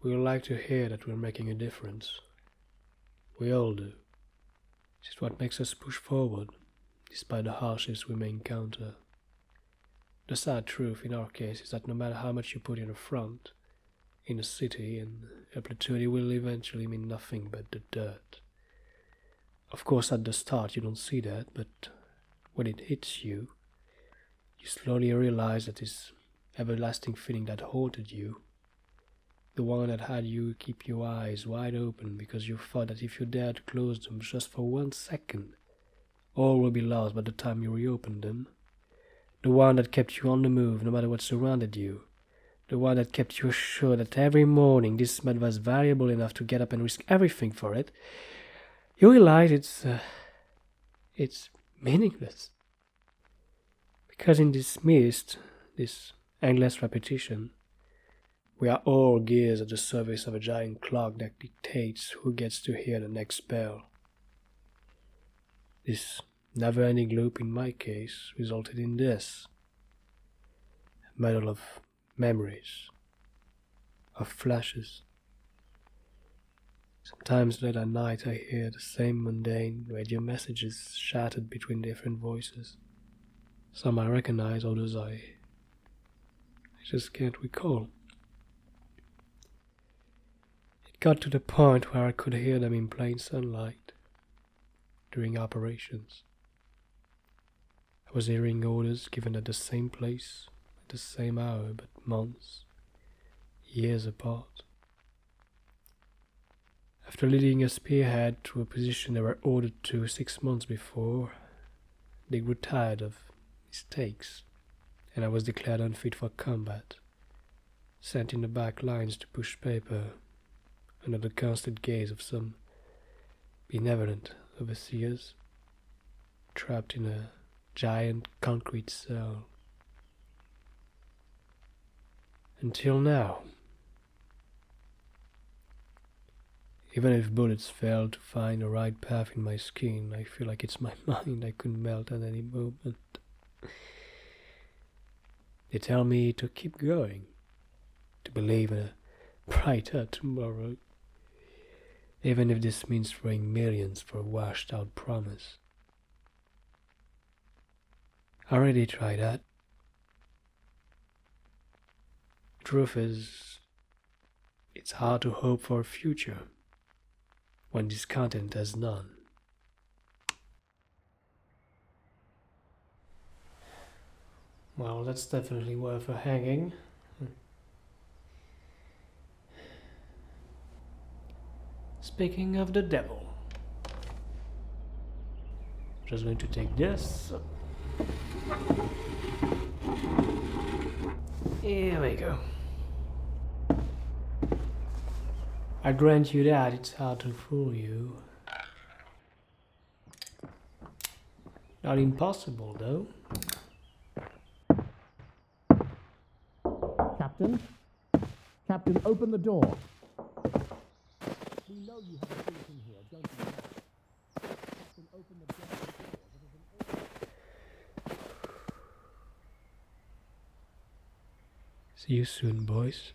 We all like to hear that we're making a difference. We all do. This is what makes us push forward, despite the hardships we may encounter. The sad truth in our case is that no matter how much you put in the front, in the city, and opportunity will eventually mean nothing but the dirt. Of course, at the start you don't see that, but when it hits you, you slowly realize that this everlasting feeling that haunted you, the one that had you keep your eyes wide open because you thought that if you dared to close them just for 1 second, all will be lost by the time you reopened them, the one that kept you on the move no matter what surrounded you, the one that kept you sure that every morning this mud was valuable enough to get up and risk everything for it, you realize it's meaningless. Because in this mist, this endless repetition, we are all gears at the service of a giant clock that dictates who gets to hear the next bell. This never-ending loop in my case resulted in this. A muddle of memories, of flashes. Sometimes late at night I hear the same mundane radio messages shattered between different voices. Some I recognize, others I just can't recall. It got to the point where I could hear them in plain sunlight during operations. I was hearing orders given at the same place, at the same hour, but months, years apart. After leading a spearhead to a position they were ordered to 6 months before, they grew tired of mistakes, and I was declared unfit for combat, sent in the back lines to push paper under the constant gaze of some benevolent overseers, trapped in a giant concrete cell. Until now. Even if bullets fail to find the right path in my skin, I feel like it's my mind I could melt at any moment. They tell me to keep going, to believe in a brighter tomorrow, even if this means throwing millions for a washed-out promise. I already tried that. Truth is, it's hard to hope for a future when discontent has none. Well, that's definitely worth a hanging. Speaking of the devil, just going to take this. Here we go. I grant you that it's hard to fool you. Not impossible, though. Captain? Captain, open the door. We know you have a in here, don't we? Captain, open the door. See you soon, boys.